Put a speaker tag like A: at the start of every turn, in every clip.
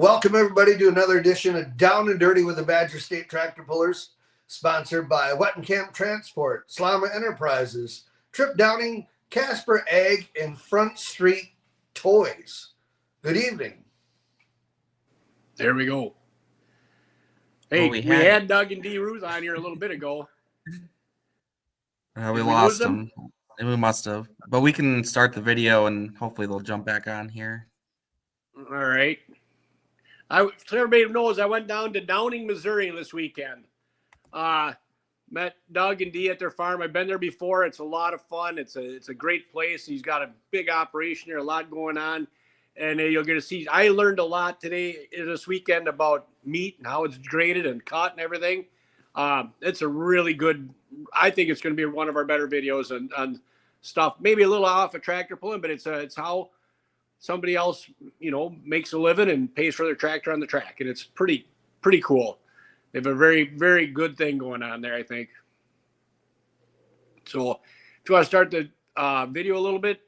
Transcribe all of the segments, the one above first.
A: Welcome everybody to another edition of Down and Dirty with the Badger State Tractor Pullers, sponsored by Wettenkamp Transport, Slama Enterprises, Trip Downing, Casper Ag, and Front Street Toys. Good evening.
B: There we go. Hey, we had Doug and D. Ruth on here a little bit ago.
C: We lost them. We must have. But we can start the video and hopefully they'll jump back on here.
B: All right. So everybody knows I went down to Downing, Missouri this weekend. Met Doug and Dee at their farm. I've been there before. It's a lot of fun. It's a great place. He's got a big operation here, a lot going on. And you'll get to see. I learned a lot today this weekend about meat and how it's graded and cut and everything. It's a really good. I think it's going to be one of our better videos on stuff. Maybe a little off a tractor pulling, but it's how somebody else, makes a living and pays for their tractor on the track. And it's pretty cool. They have a very, very good thing going on there, I think. So if you want to start the video a little bit.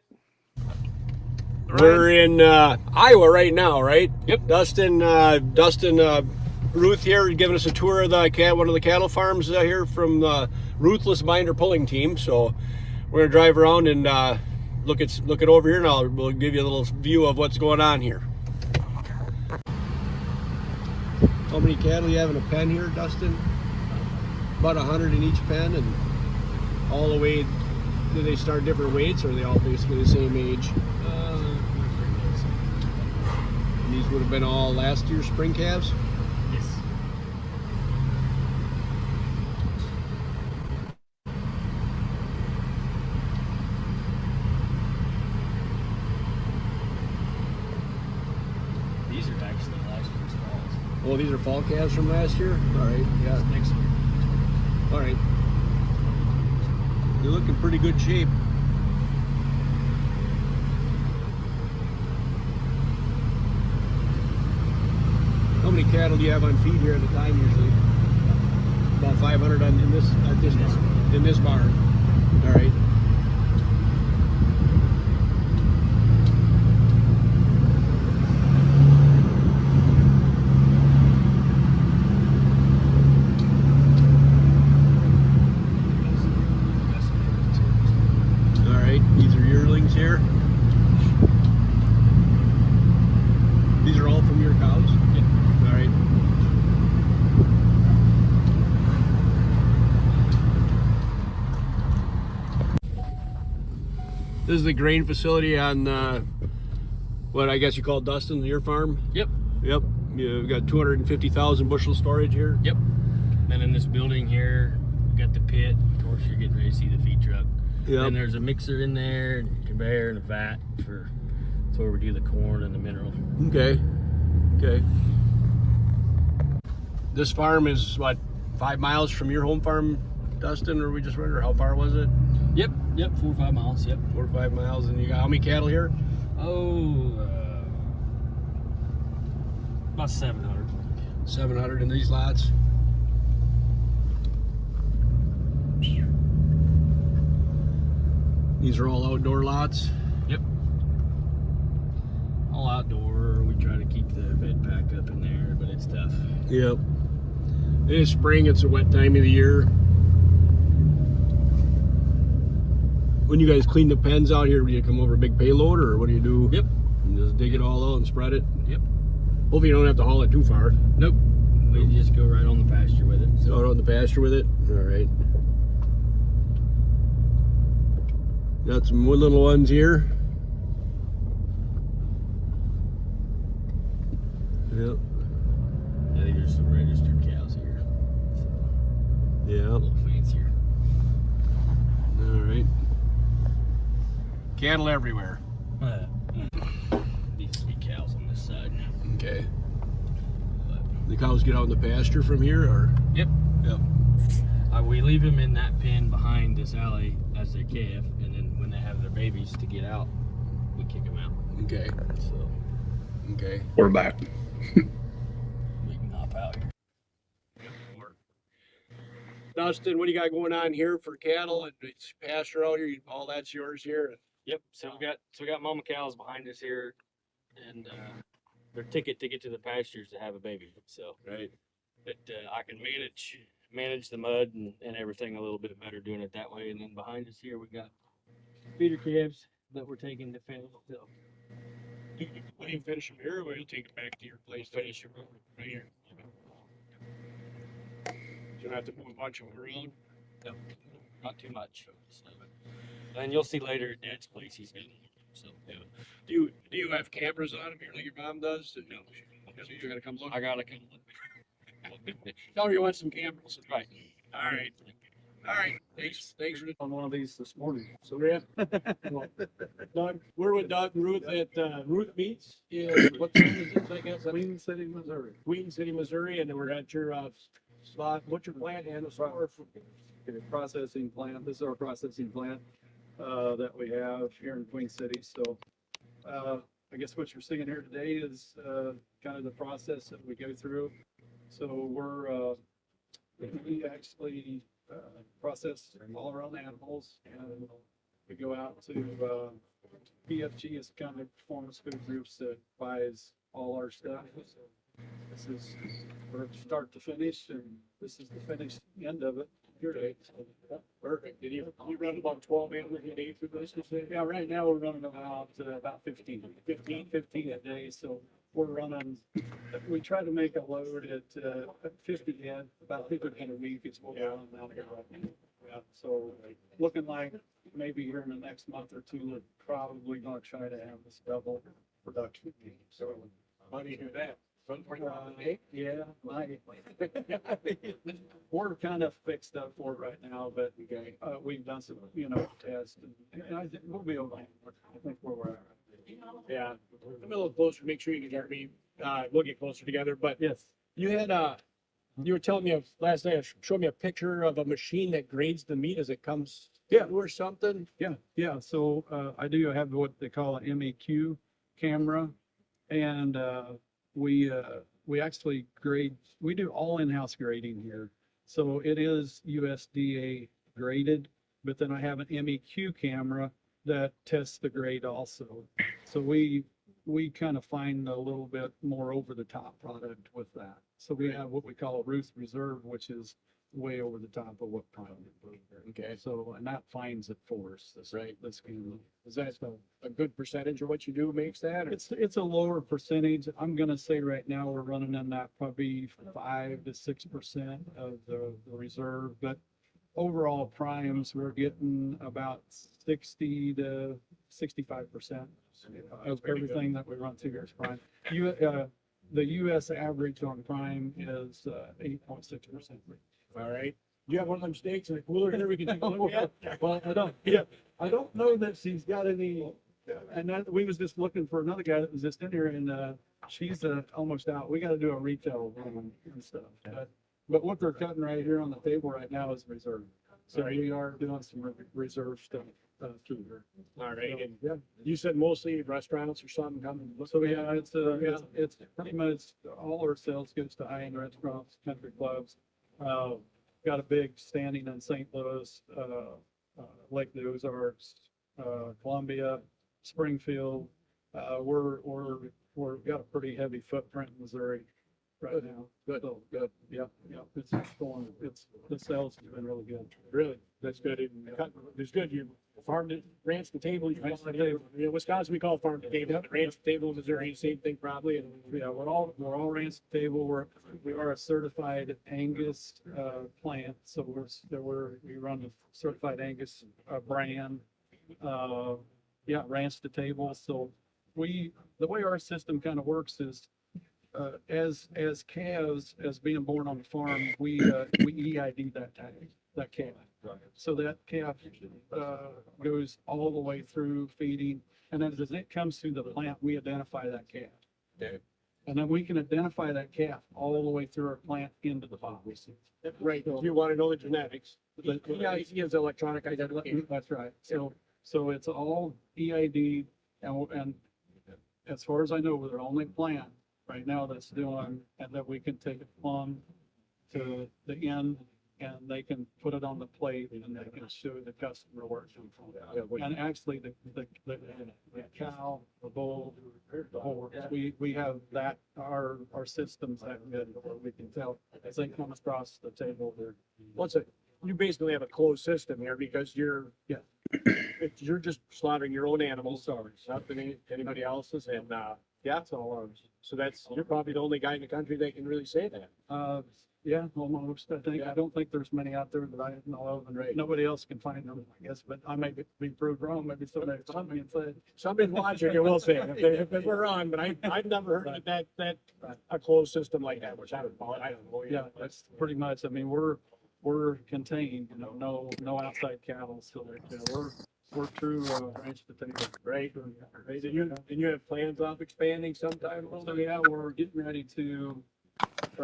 B: We're in Iowa right now, right? Yep. Dustin, Ruth here giving us a tour of one of the cattle farms here from the Ruthless Binder Pulling Team. So we're going to drive around and look at over here, and we'll give you a little view of what's going on here. How many cattle you have in a pen here, Dustin? About 100 in each pen, and all the way. Do they start different weights, or are they all basically the same age? These would have been all last year's spring calves?
D: Yes. These are actually last year's falls.
B: Oh, these are fall calves from last year? All right, yeah.
D: Next year.
B: All right. They look in pretty good shape. How many cattle do you have on feed here at a time usually? About 500 in this barn. All right. All right. These are yearlings here. These are all from your cows?
D: Yeah.
B: All right. This is the grain facility on what I guess you call Dustin, your farm?
D: Yep.
B: Yep. You've got 250,000 bushel storage here?
D: Yep. Then in this building here, we got the pit. Of course, you're getting ready to see the feed truck.
B: Yep.
D: Then there's a mixer in there, conveyor, and a vat that's where we do the corn and the mineral.
B: Okay. Okay. This farm is what, 5 miles from your home farm, Dustin, or we just wondered how far was it?
D: Yep. 4 or 5 miles. Yep.
B: 4 or 5 miles. And you got how many cattle here?
D: About 700.
B: 700 in these lots. These are all outdoor lots?
D: Yep. All outdoor. We try to keep the bed pack up in there, but it's tough.
B: Yep. In the spring, it's a wet time of the year. When you guys clean the pens out here, do you come over a big payload, or what do you do?
D: Yep.
B: And just dig it all out and spread it?
D: Yep.
B: Hopefully you don't have to haul it too far.
D: Nope. We just go right on the pasture with it.
B: So out on the pasture with it? All right. Got some more little ones here. Yep.
D: I think there's some registered cows here. So,
B: Yeah.
D: a little fancier.
B: All right. Cattle everywhere.
D: These big cows on this side.
B: Okay. The cows get out in the pasture from here, or?
D: Yep.
B: Yep.
D: We leave them in that pen behind this alley as their calf, and then when they have their babies to get out, we kick them out.
B: Okay.
D: So
B: Okay.
A: We're back.
D: we can hop out here.
B: Dustin, what do you got going on here for cattle and it's pasture out here? All that's yours here.
D: Yep. So we got mama cows behind us here, and ticket to get to the pastures to have a baby. So
B: Right.
D: that I can manage the mud and everything a little bit better doing it that way. And then behind us here we got feeder calves that we're taking to finish. So
B: Will you finish them here, or will you take it back to your place?
D: finish them
B: Right here. You don't have to move a bunch of them around.
D: No, not too much. So, and you'll see later at Dad's place he's getting. So
B: Yeah. Do you have cameras on them here like your mom does? No. So you gotta come look.
D: I gotta come.
B: Tell her you want some cameras.
D: Right.
B: All right. All right. Thanks for the.
E: On one of these this morning.
B: So we're Doug, we're with Doug and Ruth at Ruth Meats in, what town is this, I guess?
E: Queen City, Missouri.
B: Queen City, Missouri, and then we're at your slot butcher plant and a store.
E: Okay, processing plant. This is our processing plant that we have here in Queen City. So I guess what you're seeing here today is kind of the process that we go through. So we actually process all our own animals, and we go out to PFG is kind of performance food groups that buys all our stuff. So this is from start to finish, and this is the finished end of it.
B: Okay. Perfect. Did you run about 12 animals a day through this?
E: Yeah, right now we're running about 15 a day. So we're running, we try to make a load at 50 head, about 50 head a week is what we're running out here right now. Yeah, so looking like maybe here in the next month or two, we're probably gonna try to have this double production. So
B: How do you do that? Run 20
E: uh,
B: miles a day?
E: yeah, we're kind of fixed up for it right now, but we've done some, tests, and I think we'll be able to handle it. I think where we're at.
B: Yeah. Come a little closer, make sure you can hear me. We'll get closer together, but
E: Yes.
B: you had, you were telling me last night, showed me a picture of a machine that grades the meat as it comes through or something.
E: Yeah. So I do have what they call an MEQ camera, and we actually grade. We do all in-house grading here, so it is USDA graded. But then I have an MEQ camera that tests the grade also. So we kind of find a little bit more over the top product with that. So we have what we call a Ruth Reserve, which is way over the top of what Prime would be.
B: Okay.
E: So, and that finds it for us. This camera.
B: Is that a good percentage of what you do makes that? Or?
E: It's a lower percentage. I'm gonna say right now we're running in that probably 5 to 6% of the reserve, but overall primes we're getting about 60 to 65% of everything that we run through here is prime. The U.S. average on prime is 8.6%.
B: All right. Do you have one of them steaks in the cooler here we can take a look at?
E: Well, I don't know that she's got any. And that, we was just looking for another guy that was just in here, and she's almost out. We got to do a retail run and stuff. But what they're cutting right here on the table right now is reserve. So
B: Right.
E: we are doing some reserve stuff through here.
B: All right. And
E: Yeah.
B: you said mostly restaurants or something coming.
E: So yeah, it's pretty much all our sales goes to high-end restaurants, country clubs. Got a big standing in St. Louis, Lake the Ozarks, Columbia, Springfield. We've got a pretty heavy footprint in Missouri right now.
B: Good.
E: So, good. Yeah. The sales have been really good.
B: Really? That's good. It's good. You farmed it, ranch to table. You
E: Ranch to
B: table. You know, Wisconsin, we call farm to table. Ranch to table, Missouri, same thing probably. And
E: Yeah, we're all ranch to table. We are a certified Angus plant, so we run the certified Angus brand. Yeah, ranch to table. So the way our system kind of works is as calves, as being born on the farm, we EID that calf.
C: Right.
E: So that calf goes all the way through feeding, and then as it comes through the plant, we identify that calf.
B: Okay.
E: And then we can identify that calf all the way through our plant into the box.
B: right, if you want to know the genetics. The EID is electronic identification.
E: That's right. So it's all EID, and as far as I know, we're the only plant right now that's doing, and that we can take it plumb to the end and they can put it on the plate and they can show the customer where it's from. And actually the cow, the bull, the horse, we have that, our systems that good where we can tell as they come across the table, they're,
B: You basically have a closed system here because you're just slaughtering your own animals,
E: sorry.
B: nothing anybody else's, and it's all ours. So you're probably the only guy in the country that can really say that.
E: Yeah, almost. I don't think there's many out there that I know of, and nobody else can find them, I guess, but I may be proved wrong. Maybe somebody saw me and said,
B: Somebody's watching, you will say if we're wrong, but I've never heard of that a closed system like that, which I don't know. I don't know.
E: yeah, that's pretty much, I mean, we're contained, no outside cattle, so we're true, ranch potato.
B: Right. And you have plans of expanding sometime?
E: So yeah, we're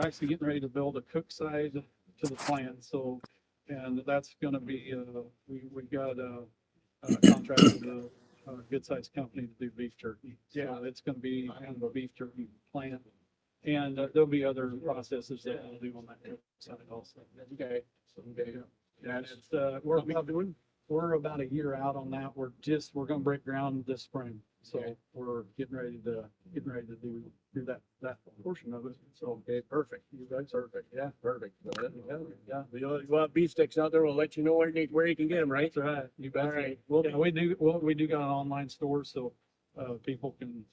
E: actually getting ready to build a cook side to the plant. So, and that's going to be, we got a contract with a good sized company to do beef jerky. So it's going to be kind of a beef jerky plant. And there'll be other processes that we'll do on that cook side also.
B: Okay.
E: So, yeah, it's, we're about a year out on that. We're going to break ground this spring. So we're getting ready to do that portion of it. So,
B: Okay, perfect. You guys perfect.
E: yeah,
B: Perfect.
E: yeah.
B: Well, beef sticks out there. We'll let you know where you can get them, right?
E: That's right. You bet.
B: All right.
E: Well, yeah, we do got an online store, so people can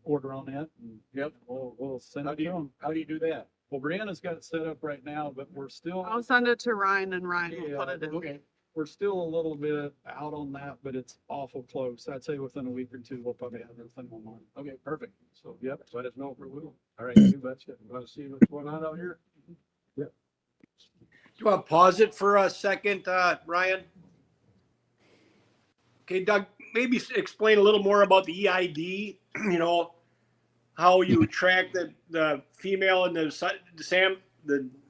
E: order on that. And
B: Yep.
E: we'll send
B: How
E: it
B: do
E: to them.
B: you do that?
E: Well, Brianna's got it set up right now, but we're still.
F: I'll send it to Ryan and Ryan will put it in.
B: Okay.
E: We're still a little bit out on that, but it's awful close. I'd say within a week or two, we'll probably have everything online.
B: Okay, perfect.
E: So, yep.
B: Let us know if we will. All right, you betcha. You want to see what's going on out here?
E: Yep.
B: Do you want to pause it for a second, Ryan? Okay, Doug, maybe explain a little more about the EID, how you track the female and the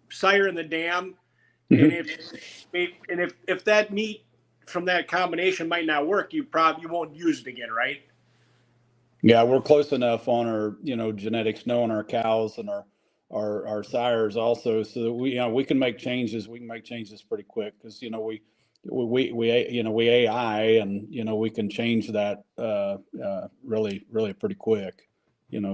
B: sire and the dam. And if that meat from that combination might not work, you won't use it again, right?
G: Yeah, we're close enough on our, genetics, knowing our cows and our sires also, so that we can make changes. We can make changes pretty quick because, we AI and, we can change that, really, really pretty quick,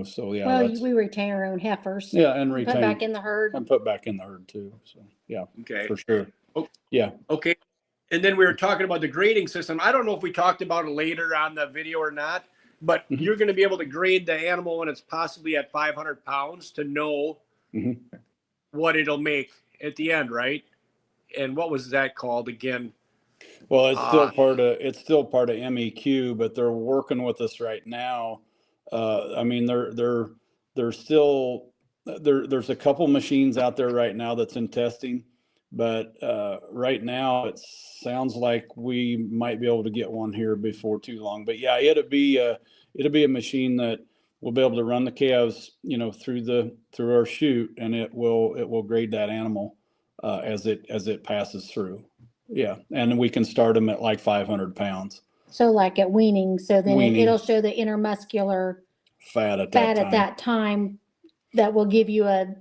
G: so yeah.
H: Well, we retain our own heifers.
G: Yeah, and
H: Put
G: retain
H: back in the herd.
G: and put back in the herd too. So yeah,
B: Okay.
G: for sure.
B: Oh.
G: Yeah.
B: Okay. And then we were talking about the grading system. I don't know if we talked about it later on the video or not, but you're going to be able to grade the animal when it's possibly at 500 pounds to know what it'll make at the end, right? And what was that called again?
G: Well, it's still part of MEQ, but they're working with us right now. I mean, there's a couple machines out there right now that's in testing, but right now it sounds like we might be able to get one here before too long. But yeah, it'll be a machine that will be able to run the calves, through our chute, and it will grade that animal as it passes through. Yeah, and we can start them at like 500 pounds.
H: So like at weaning, so then it'll show the intermuscular
G: Fat at
H: that time that will give you a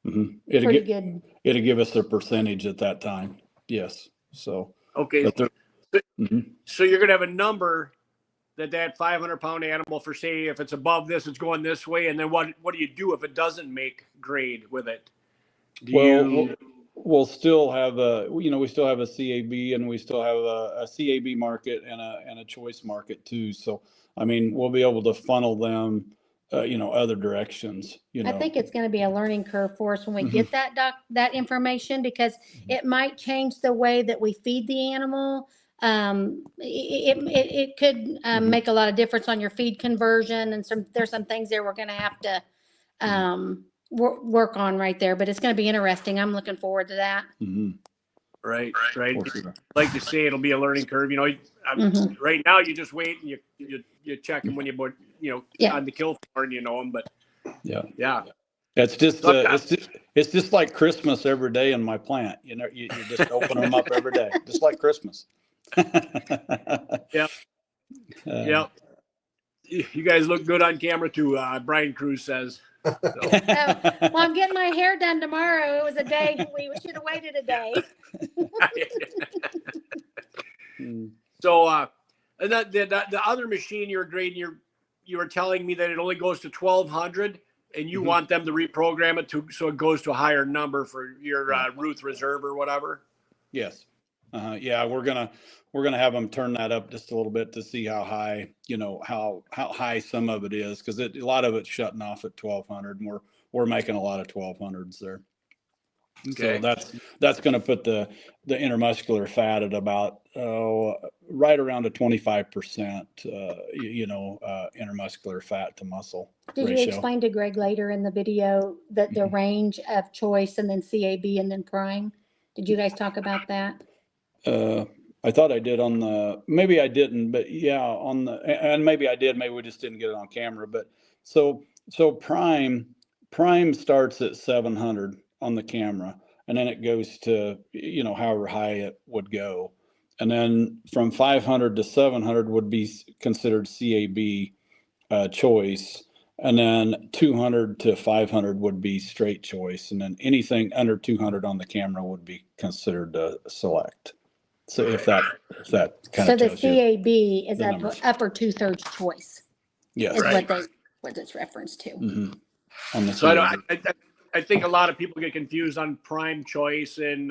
H: pretty good.
G: It'll give us a percentage at that time. Yes. So.
B: Okay. So you're going to have a number that 500-pound animal, for say, if it's above this, it's going this way. And then what do you do if it doesn't make grade with it?
G: We'll still have we still have a CAB, and we still have a CAB market and a choice market too. So, I mean, we'll be able to funnel them, other directions,
H: I think it's going to be a learning curve for us when we get that information, because it might change the way that we feed the animal. It could make a lot of difference on your feed conversion, and there's some things there we're going to have to work on right there, but it's going to be interesting. I'm looking forward to that.
B: Right.
G: Sure.
B: Like you say, it'll be a learning curve. Right now you just wait and you check them when you on the kill floor and you know them. But yeah.
G: It's just it's just like Christmas every day in my plant. You just open them up every day, just like Christmas.
B: Yeah. You guys look good on camera too. Brian Cruz says.
H: Oh, well, I'm getting my hair done tomorrow. It was a day, we should have waited a day.
B: So, and the other machine you're grading, you were telling me that it only goes to 1,200, and you want them to reprogram it so it goes to a higher number for your Ruth Reserve or whatever.
G: Yes. Yeah, we're gonna have them turn that up just a little bit to see how high, how high some of it is, because a lot of it's shutting off at 1,200, and we're making a lot of 1,200s there.
B: Okay.
G: So that's going to put the intermuscular fat at about right around a 25%, intermuscular fat to muscle
H: Did
G: ratio.
H: you explain to Greg later in the video that the range of choice and then CAB and then prime? Did you guys talk about that?
G: I thought I did maybe I didn't, but yeah, and maybe I did, maybe we just didn't get it on camera. But so prime starts at 700 on the camera, and then it goes to, however high it would go. And then from 500 to 700 would be considered CAB choice. And then 200 to 500 would be straight choice. And then anything under 200 on the camera would be considered select. So if that kind
H: So
G: of
H: the
G: tells you.
H: CAB is
G: the numbers.
H: upper 2/3 choice.
G: Yes.
H: Is
B: Right.
H: what it's referenced to.
G: Mm-hmm. On the
B: So
G: CAB.
B: I think a lot of people get confused on prime choice and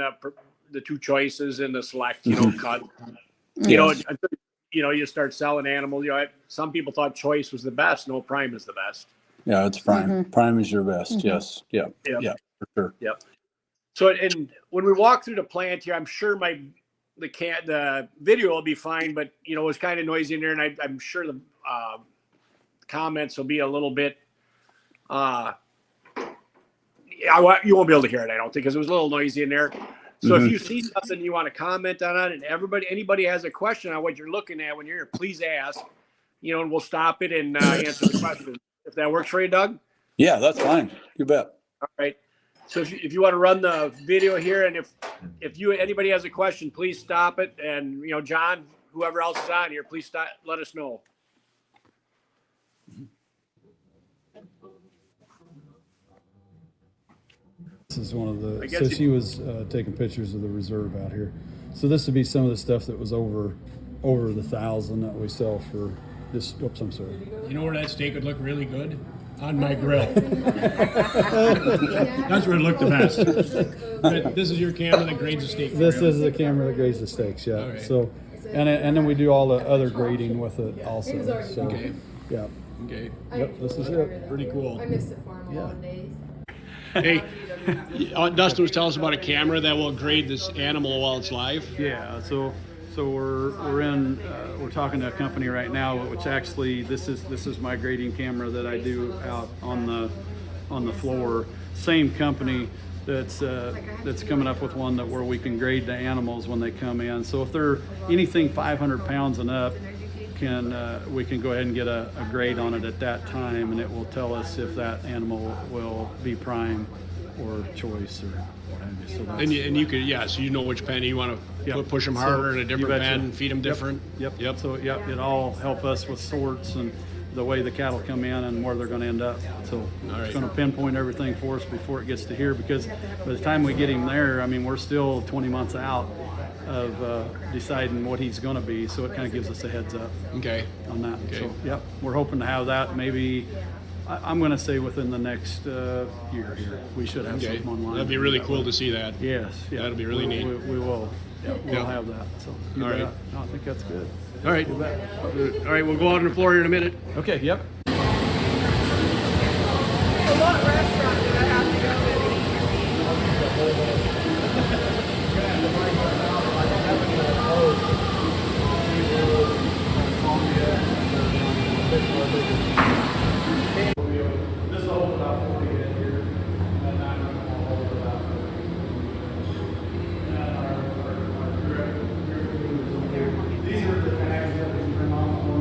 B: the two choices and the select, cut.
G: Yes.
B: You start selling animals. Some people thought choice was the best. No, prime is the best.
G: Yeah, it's prime.
H: Mhm.
G: Prime is your best.
H: Mhm.
G: Yes. Yeah.
B: Yep.
G: Yeah, for sure.
B: Yep. So, and when we walk through the plant here, I'm sure the video will be fine, but it was kind of noisy in there, and I'm sure the comments will be a little bit. You won't be able to hear it, I don't think, because it was a little noisy in there. So if you see something you want to comment on it, and anybody has a question on what you're looking at when you're here, please ask. And we'll stop it and answer the question. If that works for you, Doug.
G: Yeah, that's fine. You bet.
B: All right. So if you want to run the video here, and if anybody has a question, please stop it. And John, whoever else is on here, please stop. Let us know.
E: This is one of
B: I
E: the,
B: guess
E: so
B: it-
E: she was taking pictures of the reserve out here. So this would be some of the stuff that was over the 1,000 that we sell for this. Oops, I'm sorry.
B: You know where that steak would look really good? On my grill. That's where it looked the best. But this is your camera that grades the steak.
E: This is the camera that grades the steaks, yeah.
B: Okay.
E: So, and then we do all the other grading with it also. So,
B: Okay.
E: yeah.
B: Okay.
E: Yep, this is it.
B: Pretty cool.
I: I missed it for him a
E: Yeah.
I: lot of days.
B: Hey, Dustin was telling us about a camera that will grade this animal while it's live.
E: Yeah, so we're talking to a company right now, which actually this is my grading camera that I do out on the floor. Same company that's coming up with one where we can grade the animals when they come in. So if they're anything 500 pounds and up, we can go ahead and get a grade on it at that time, and it will tell us if that animal will be prime or choice or what have you. So that's,
B: And you could, so you know which pen you want to
E: Yep.
B: push them
E: So,
B: harder in a
E: you
B: different
E: betcha.
B: pen, feed them
E: Yep.
B: different.
E: Yep. So it all help us with sorts and the way the cattle come in and where they're going to end up. So
B: right.
E: it's going to pinpoint everything for us before it gets to here, because by the time we get him there, I mean, we're still 20 months out of deciding what he's going to be. So it kind of gives us a heads up
B: Okay.
E: on that.
B: Okay.
E: So yep, we're hoping to have that maybe. I'm going to say within the next year here, we should have
B: Okay.
E: something online.
B: That'd be really cool to see that.
E: Yes. Yeah.
B: That'll be really neat.
E: We will. Yeah, we'll
B: Yeah.
E: have that. So you
B: All right.
E: bet. No, I think that's good.
B: All right.
E: You bet.
B: All right, we'll go out on the floor here in a minute.
E: Okay. Yep.
F: So what restaurant did I have to go to?
E: This will hold about 40 in here, and that one will hold about 30. These are the tags that we print off on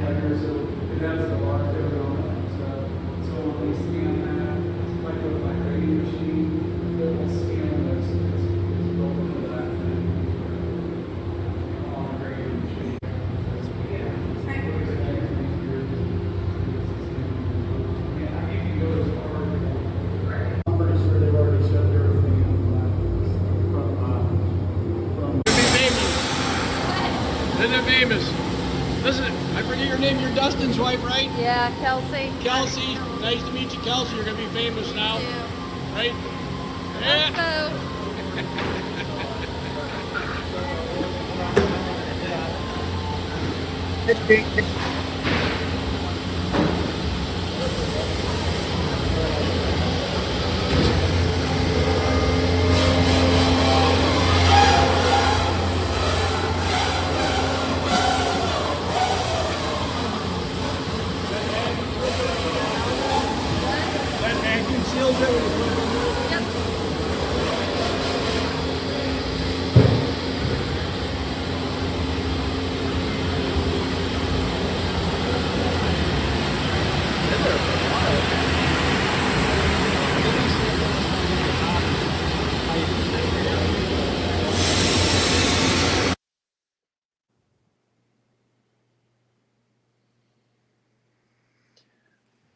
E: right here, so it has the barcode on it and stuff. So when we scan that, it's like with my grading machine, it will scan this, it's built into that thing. On the grading machine.
B: famous. Listen, I forget your name. You're Dustin's wife, right?
F: Yeah, Kelsey.
B: Kelsey. Nice to meet you, Kelsey. You're gonna be famous now, right? Yeah.
F: So,
B: That vacuum seals it.
F: yep.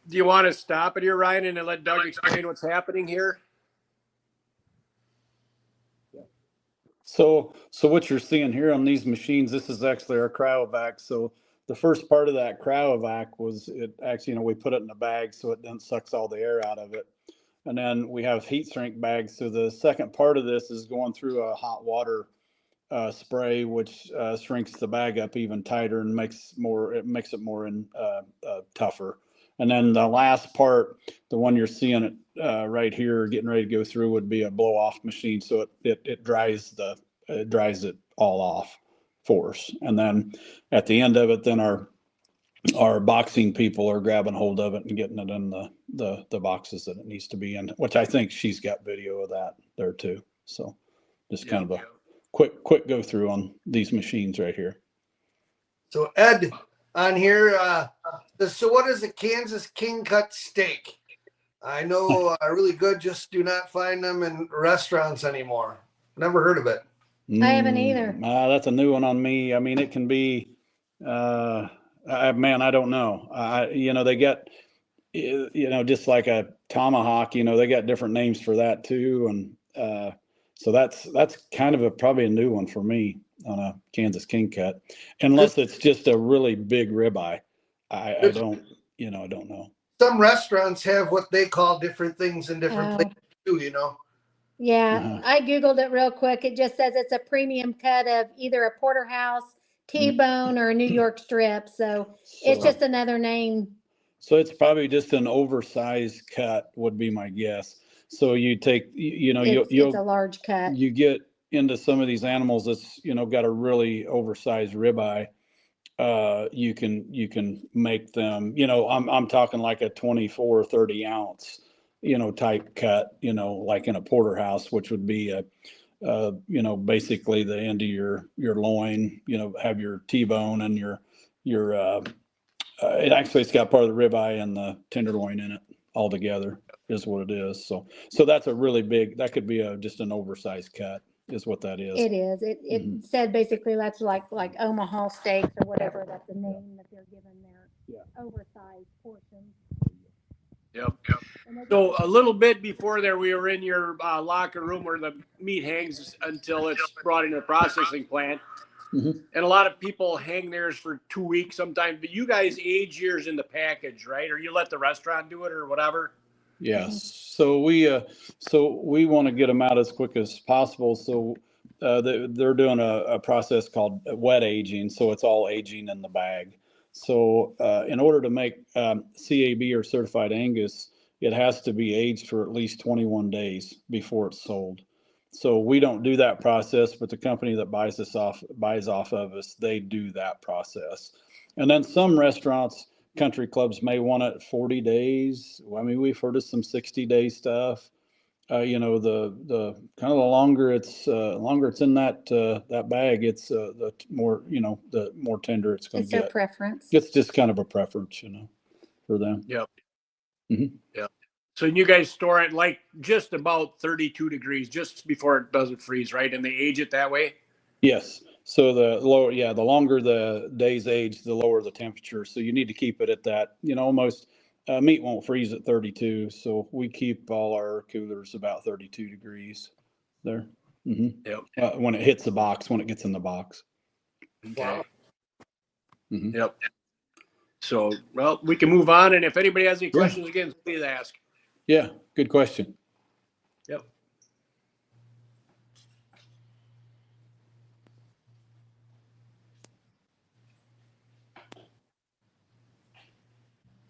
B: Do you want to stop it here, Ryan, and let Doug explain what's happening here?
G: So what you're seeing here on these machines, this is actually our cryovac. So the first part of that cryovac was it actually, we put it in a bag so it then sucks all the air out of it. And then we have heat shrink bags. So the second part of this is going through a hot water spray, which shrinks the bag up even tighter and makes it more tougher. And then the last part, the one you're seeing it right here, getting ready to go through, would be a blow off machine. So it dries it all off for us. And then at the end of it, then our boxing people are grabbing hold of it and getting it in the boxes that it needs to be in, which I think she's got video of that there too. So just kind of a quick go through on these machines right here.
A: So Ed on here, so what is a Kansas King cut steak? I know really good, just do not find them in restaurants anymore. Never heard of it.
H: I haven't either.
G: That's a new one on me. I mean, it can be, man, I don't know. They get, just like a tomahawk, they got different names for that too. And so that's kind of probably a new one for me on a Kansas King cut, unless it's just a really big ribeye. I don't know.
A: Some restaurants have what they call different things in different places too,
H: Yeah, I Googled it real quick. It just says it's a premium cut of either a porterhouse, T-bone, or a New York strip. So it's just another name.
G: So it's probably just an oversized cut would be my guess. So you take,
H: It's a large cut.
G: you get into some of these animals that's, got a really oversized ribeye. You can make them, I'm talking like a 24 or 30 ounce, type cut, like in a porterhouse, which would be basically the end of your loin, have your T-bone and your it's got part of the ribeye and the tenderloin in it all together is what it is. So that's a really big, that could be just an oversized cut is what that is.
H: It is. It said basically that's like Omaha steaks or whatever. That's the name that they're given their oversized portions.
B: Yep. So a little bit before there, we were in your locker room where the meat hangs until it's brought into the processing plant.
G: Mm-hmm.
B: And a lot of people hang theirs for 2 weeks sometimes, but you guys age yours in the package, right? Or you let the restaurant do it or whatever?
G: Yes. So we want to get them out as quick as possible. So they're doing a process called wet aging. So it's all aging in the bag. So in order to make CAB or certified Angus, it has to be aged for at least 21 days before it's sold. So we don't do that process, but the company that buys off of us, they do that process. And then some restaurants, country clubs may want it 40 days. I mean, we've heard of some 60-day stuff. The kind of the longer it's in that bag, it's the more tender it's going to get.
H: It's their preference.
G: It's just kind of a preference, for them.
B: Yep.
G: Mm-hmm.
B: Yep. So you guys store it like just about 32 degrees, just before it doesn't freeze, right? And they age it that way?
G: Yes. So the longer the days age, the lower the temperature. So you need to keep it at that, almost meat won't freeze at 32. So we keep all our coolers about 32 degrees there. Mm-hmm.
B: Yep.
G: When it hits the box, when it gets in the box.
B: Okay.
G: Mhm.
B: Yep. So, well, we can move on. And if anybody has any
G: Yeah.
B: questions again, please ask.
G: Yeah, good question.
B: Yep.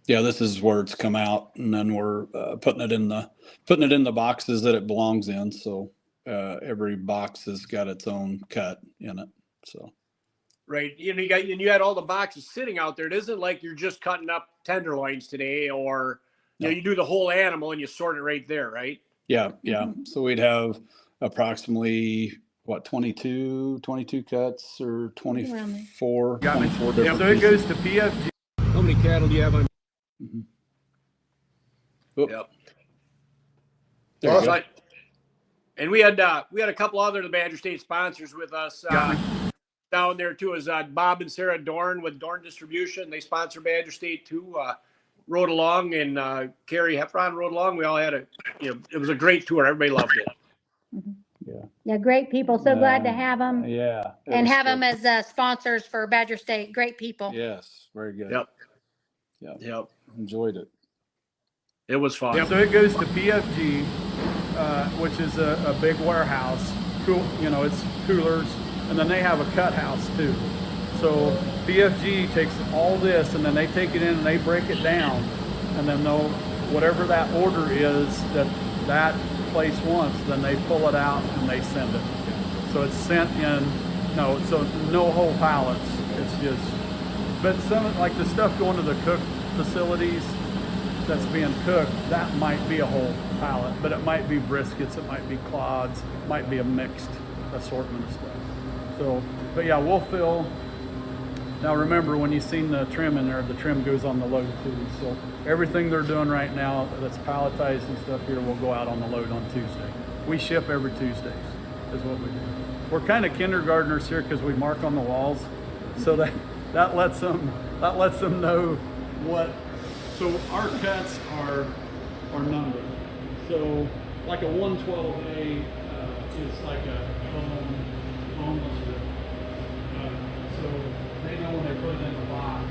G: Yeah, this is where it's come out, and then we're putting it in the boxes that it belongs in. So every box has got its own cut in it. So
B: Right. You had all the boxes sitting out there. It isn't like you're just cutting up tenderloins today, or
G: No.
B: you do the whole animal and you sort it right there, right?
G: yeah. So we'd have approximately 22 cuts or 24,
B: Got me.
G: 24
B: Yep.
G: different
E: So it
G: pieces.
E: goes to PFG.
B: How many cattle do you have on?
G: Mhm. Oh,
B: Yep.
G: there you go.
B: But- and we had a couple other of the Badger State sponsors with us down there too. Is Bob and Sarah Dorn with Dorn Distribution. They sponsor Badger State too. Rode along, and Carrie Heffron rode along. We all had it was a great tour. Everybody loved it.
H: Yeah, great people. So glad to have them
G: Yeah. it
H: and
G: was
H: have
G: good.
H: them as sponsors for Badger State. Great people.
G: Yes, very good.
B: Yep.
G: Yeah.
B: Yep.
G: Enjoyed it.
B: It was fun.
E: So it goes to PFG, which is a big warehouse. Cool, it's coolers, and then they have a cut house too. So PFG takes all this, and then they take it in and they break it down, and then whatever that order is that place wants, then they pull it out and they send it. So it's sent in. No whole pallets. It's just, but some like the stuff going to the cook facilities that's being cooked, that might be a whole pallet, but it might be briskets, it might be clods, it might be a mixed assortment of stuff. So, but yeah, we'll fill. Now remember, when you've seen the trim in there, the trim goes on the load too. So everything they're doing right now that's palletized and stuff here will go out on the load on Tuesday. We ship every Tuesdays, is what we do. We're kind of kindergartners here because we mark on the walls, so that lets them know what. So our cuts are numbered. So like a 112A is like a boneless rib. So they know when they put it in the box,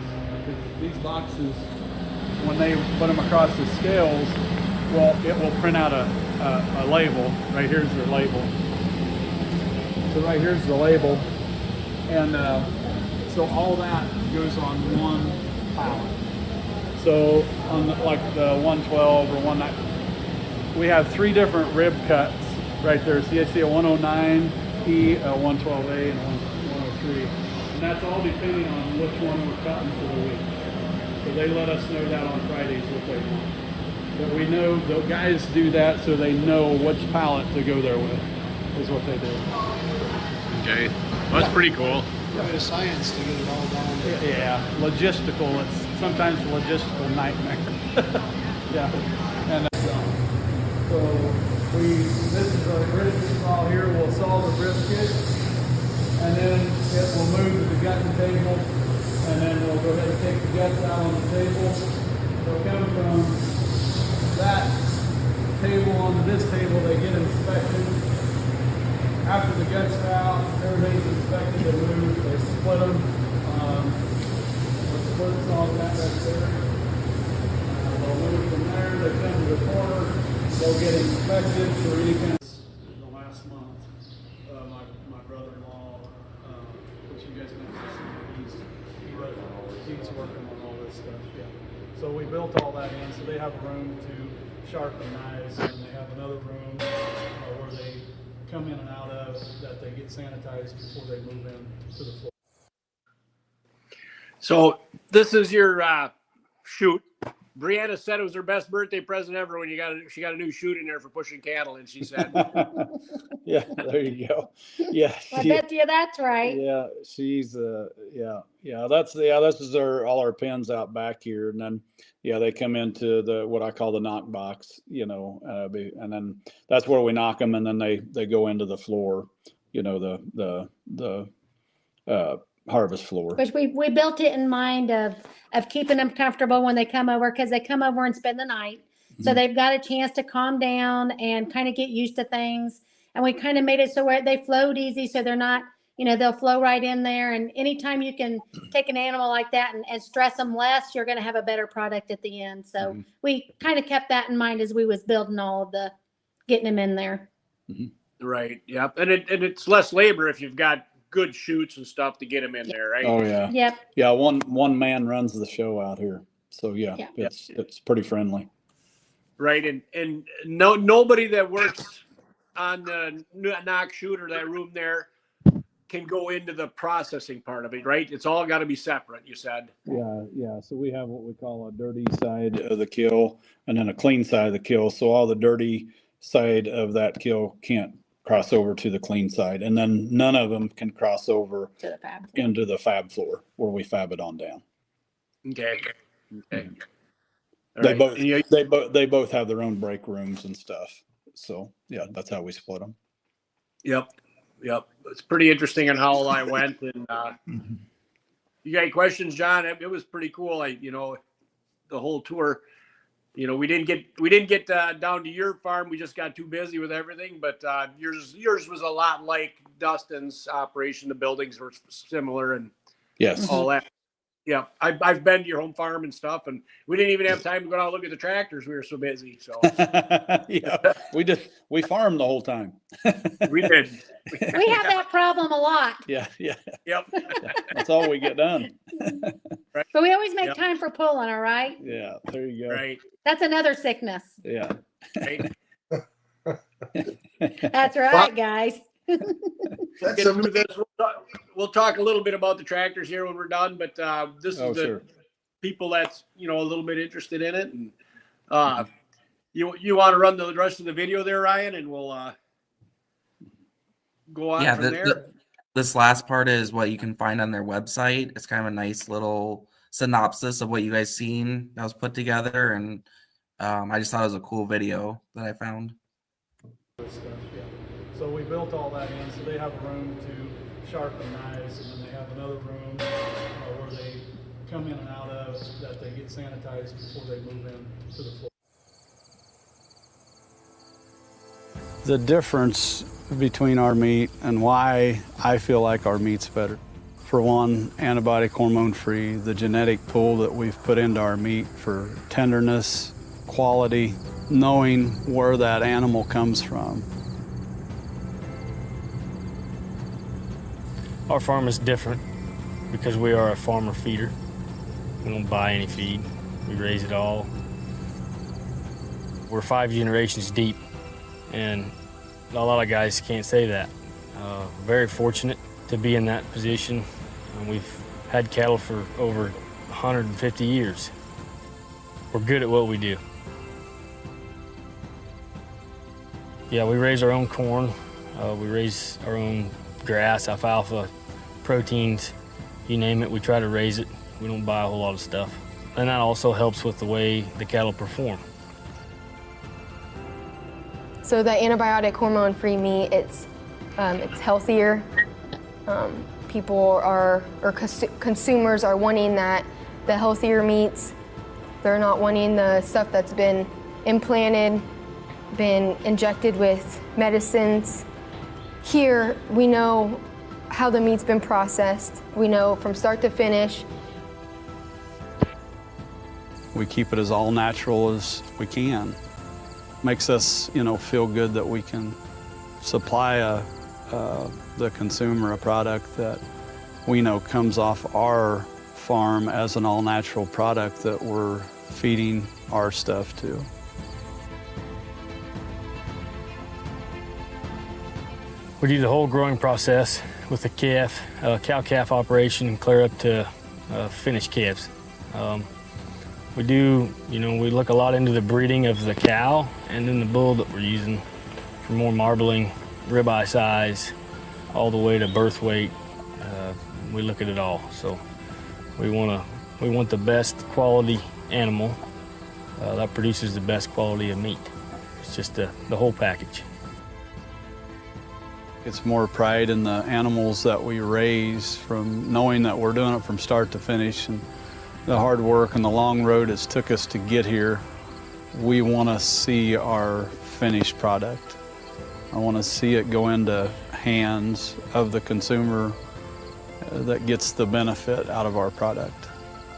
E: because these boxes, when they put them across the scales, well, it will print out a label. Right here's their label. So right here's the label, and so all that goes on one pallet. So on like the 112 or 190, we have 3 different rib cuts right there. So you see a 109E, a 112A, and a 103. And that's all depending on which one we're cutting for the week. So they let us know that on Fridays what they want. But we know the guys do that so they know which pallet to go there with, is what they do.
B: Okay. Well, that's pretty cool.
I: Bit of science to get it all down there.
E: Yeah, logistical. It's sometimes a logistical nightmare. Yeah, and so this is our brisket saw here. We'll saw the brisket, and then it will move to the gutting table, and then we'll go ahead and take the guts out on the table. They'll come from that table onto this table. They get inspected. After the guts are out, everything's inspected, they move, they split them. The splits all that right there. They'll move from there, they come to the corner, they'll get inspected for any kind of. The last month, my brother-in-law, which you guys mentioned, he's working on all this stuff. Yeah. So we built all that in, so they have a room to sharpen knives, and they have another room where they come in and out of, that they get sanitized before they move in to the floor.
B: So this is your chute. Brianna said it was her best birthday present ever when she got a new chute in there for pushing cattle, and she said,
G: Yeah, there you go. Yeah,
H: I bet you that's right.
G: yeah, she's this is all our pins out back here, and then they come into the what I call the knock box, and then that's where we knock them, and then they go into the floor, the harvest floor.
H: Which we built it in mind of keeping them comfortable when they come over, because they come over and spend the night. So they've got a chance to calm down and kind of get used to things. And we kind of made it so where they float easy, so they're not, they'll flow right in there. And anytime you can take an animal like that and stress them less, you're going to have a better product at the end. So we kind of kept that in mind as we was building all of getting them in there.
B: Right. Yep. And it's less labor if you've got good chutes and stuff to get them in there, right?
G: Oh yeah.
H: Yep.
G: Yeah. One man runs the show out here. So yeah. It's pretty friendly.
B: Right. And nobody that works on the knock chute or that room there can go into the processing part of it, right? It's all got to be separate, you said.
G: Yeah. So we have what we call a dirty side of the kill and then a clean side of the kill. So all the dirty side of that kill can't cross over to the clean side. And then none of them can cross over
H: To the fab.
G: into the fab floor where we fab it on down.
B: Okay. All
G: They
B: right.
G: they both have their own break rooms and stuff. So yeah, that's how we split them.
B: Yep. It's pretty interesting on how all I went. And you got any questions, John? It was pretty cool. The whole tour. We didn't get down to your farm. We just got too busy with everything. But yours was a lot like Dustin's operation. The buildings were similar and
G: Yes.
B: all that. Yeah, I've been to your home farm and stuff, and we didn't even have time to go out and look at the tractors. We were so busy. So
G: Yeah, we farmed the whole time.
B: we did.
H: We have that problem a lot.
G: Yeah.
B: Yep.
G: That's all we get done.
B: Right.
H: But we always make time for pulling, all right?
G: Yeah, there you go.
B: Right.
H: That's another sickness.
G: Yeah.
B: Right.
H: That's right, guys.
A: That's
B: Get through this. We'll talk a little bit about the tractors here when we're done, but this is the
G: Sure.
B: people that's a little bit interested in it. And you want to run the rest of the video there, Ryan, and we'll go on from there.
C: This last part is what you can find on their website. It's kind of a nice little synopsis of what you guys seen that was put together, and I just thought it was a cool video that I found.
E: So we built all that in, so they have a room to sharpen knives, and then they have another room where they come in and out of, that they get sanitized before they move in to the floor. The difference between our meat and why I feel like our meat's better. For one, antibiotic hormone free, the genetic pool that we've put into our meat for tenderness, quality, knowing where that animal comes from.
D: Our farm is different because we are a farmer feeder. We don't buy any feed. We raise it all. We're 5 generations deep, and a lot of guys can't say that. Very fortunate to be in that position. And we've had cattle for over 150 years. We're good at what we do. Yeah, we raise our own corn. We raise our own grass, alfalfa, proteins, you name it, we try to raise it. We don't buy a whole lot of stuff. And that also helps with the way the cattle perform.
J: So the antibiotic hormone-free meat, it's healthier. Consumers are wanting the healthier meats. They're not wanting the stuff that's been implanted, been injected with medicines. Here, we know how the meat's been processed. We know from start to finish.
E: We keep it as all natural as we can. Makes us, feel good that we can supply the consumer a product that we know comes off our farm as an all-natural product that we're feeding our stuff to.
D: We do the whole growing process with the calf, cow-calf operation, clear up to finished calves. We do, we look a lot into the breeding of the cow and then the bull that we're using for more marbling, ribeye size, all the way to birth weight. We look at it all. So we want the best quality animal that produces the best quality of meat. It's just the whole package.
E: It's more pride in the animals that we raise, from knowing that we're doing it from start to finish, and the hard work and the long road it's took us to get here. We want to see our finished product. I want to see it go into
G: hands of the consumer that gets the benefit out of our product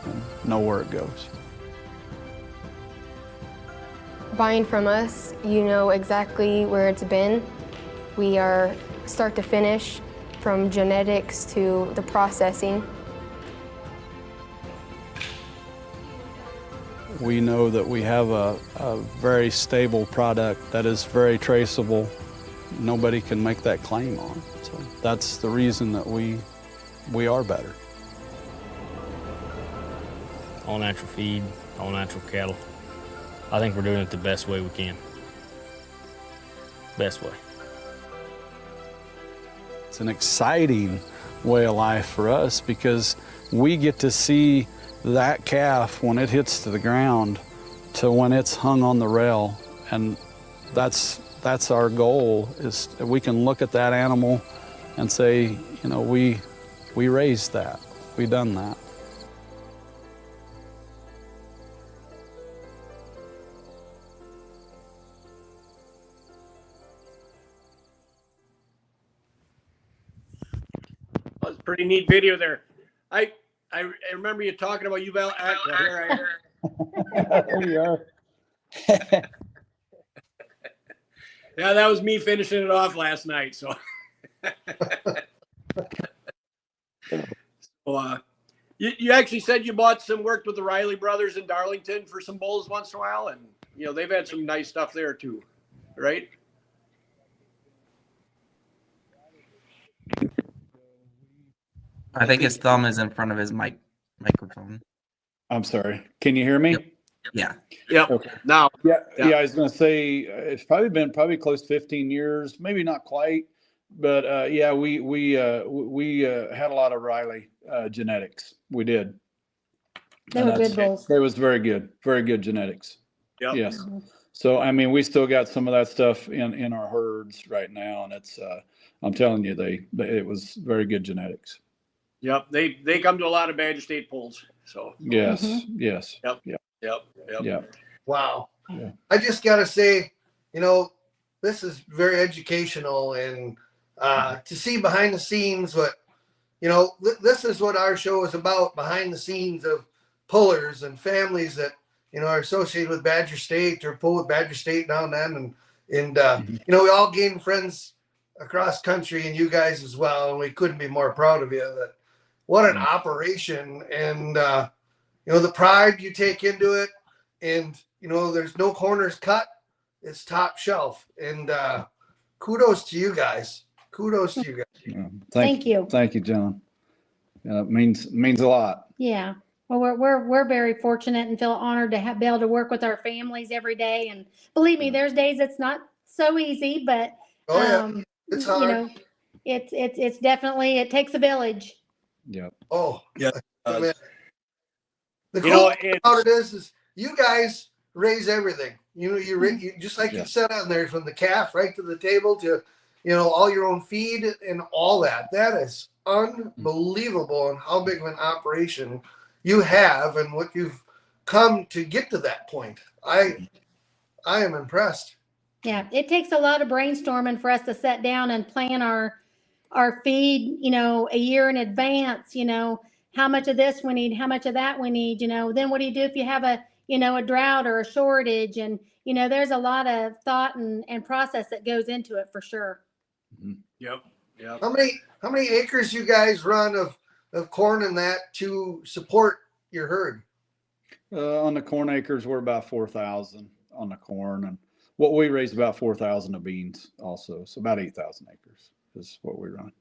G: and know where it goes.
J: Buying from us, you know exactly where it's been. We are start to finish, from genetics to the processing.
G: We know that we have a very stable product that is very traceable. Nobody can make that claim on. So that's the reason that we are better.
D: All natural feed, all natural cattle. I think we're doing it the best way we can. Best way.
G: It's an exciting way of life for us because we get to see that calf when it hits to the ground to when it's hung on the rail, and that's our goal, is we can look at that animal and say, you know, we raised that, we done that.
B: That was a pretty neat video there. I remember you talking about here I am.
G: There you are.
B: Yeah, that was me finishing it off last night. So, you actually said you worked with the Riley brothers in Darlington for some bulls once in a while, and you know they've had some nice stuff there too, right?
C: I think his thumb is in front of his microphone.
G: I'm sorry. Can you hear me?
C: Yep. Yeah.
B: Yep.
G: Okay.
B: Now.
G: Yeah. I was going to say it's probably close to 15 years, maybe not quite, but yeah, we had a lot of Riley genetics. We did.
H: They were good bulls.
G: It was very good genetics.
B: Yep.
G: Yes. So I mean, we still got some of that stuff in our herds right now, and it's I'm telling you, it was very good genetics.
B: Yep, they come to a lot of Badger State pulls. So
G: yes, yes.
B: Yep.
A: Wow.
G: Yeah.
A: I just got to say, you know, this is very educational, and to see behind the scenes what, you know, this is what our show is about, behind the scenes of pullers and families that, you know, are associated with Badger State or pull with Badger State now and then. And you know, we all gain friends across country, and you guys as well. And we couldn't be more proud of you. That what an operation, and you know, the pride you take into it, and you know, there's no corners cut. It's top shelf, and kudos to you guys. Kudos to you guys.
G: Yeah.
H: Thank you.
G: Thank you, John. It means a lot.
H: Yeah. Well, we're very fortunate and feel honored to be able to work with our families every day. And believe me, there's days it's not so easy, but
A: it's hard.
H: You know, it's definitely, it takes a village.
G: Yep.
A: Oh
B: yeah.
A: Man. The
B: You
A: cool
B: know,
A: thing about it is you guys raise everything. You know, you just like you said on there, from the calf right to the table to, you know, all your own feed and all that. That is unbelievable, and how big of an operation you have and what you've come to get to that point. I am impressed.
H: Yeah, it takes a lot of brainstorming for us to sit down and plan our feed, you know, a year in advance, you know, how much of this we need, how much of that we need, you know, then what do you do if you have a drought or a shortage? And, you know, there's a lot of thought and process that goes into it for sure.
B: Yep.
A: How many acres you guys run of corn and that to support your herd?
G: On the corn acres, we're about 4,000 on the corn, and what we raise about 4,000 of beans also. So about 8,000 acres is what we run.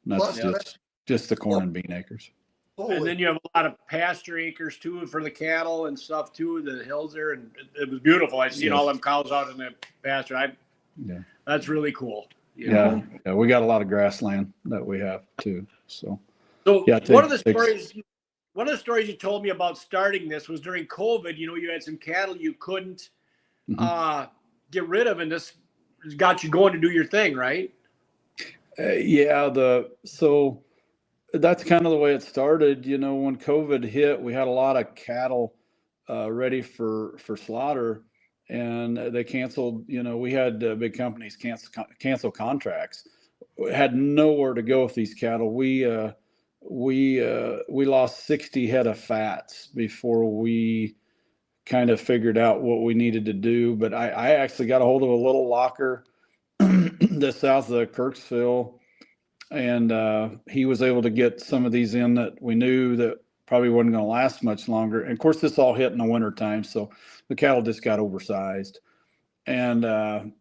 G: And that's just the corn and bean acres.
B: And then you have a lot of pasture acres too for the cattle and stuff too, the hills there, and it was beautiful. I've seen all them cows out in the pasture. That's really cool.
G: Yeah, we got a lot of grassland that we have too. So
B: yeah, one of the stories you told me about starting this was during COVID. You know, you had some cattle you couldn't get rid of, and this got you going to do your thing, right?
G: So that's kind of the way it started. You know, when COVID hit, we had a lot of cattle ready for slaughter, and they canceled. You know, we had big companies cancel contracts. had nowhere to go with these cattle. We lost 60 head of fats before we kind of figured out what we needed to do. But I actually got a hold of a little locker just south of Kirksville, and he was able to get some of these in that we knew that probably wasn't going to last much longer. And of course, this all hit in the winter time, so the cattle just got oversized. And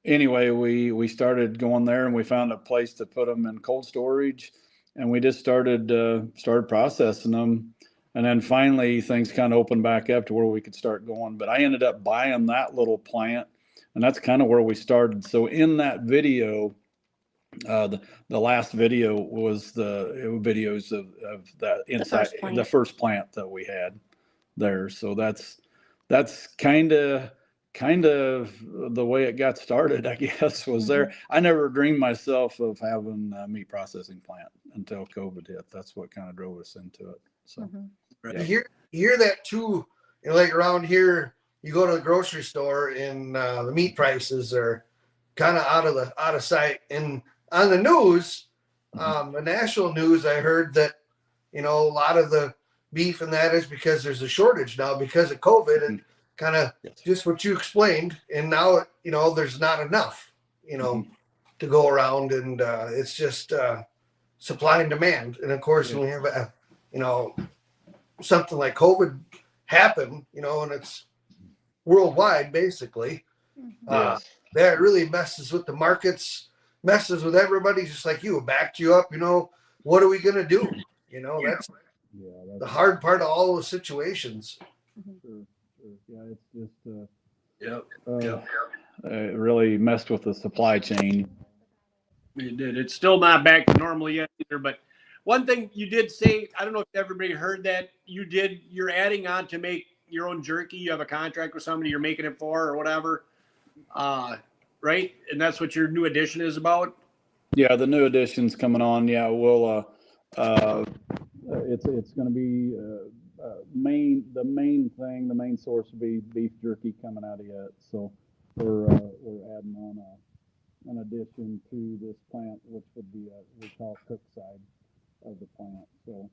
G: anyway, we started going there, and we found a place to put them in cold storage, and we just started processing them. And then finally, things kind of opened back up to where we could start going. But I ended up buying that little plant, and that's kind of where we started. So in that video, the last video was videos of that inside the first plant that we had there. So that's kind of the way it got started, I guess, was there. I never dreamed myself of having a meat processing plant until COVID hit. That's what kind of drove us into it. So
A: you hear that too, like around here, you go to the grocery store and the meat prices are kind of out of sight. And on the news, the national news, I heard that, a lot of the beef and that is because there's a shortage now because of COVID and kind of just what you explained. And now, there's not enough, to go around, and it's just supply and demand. And of course, when we have something like COVID happen, and it's worldwide basically, that really messes with the markets, messes with everybody, just like you, backed you up. What are we going to do? That's the hard part of all those situations.
G: Yeah, it's just it really messed with the supply chain.
B: It did. It's still not back to normal yet either. But one thing you did say, I don't know if everybody heard that, you're adding on to make your own jerky. You have a contract with somebody you're making it for or whatever. Right? And that's what your new edition is about?
G: Yeah, the new edition's coming on. Yeah, we'll it's going to be the main source will be beef jerky coming out of it. So we're adding on an addition to this plant, which would be we call cook side of the plant. So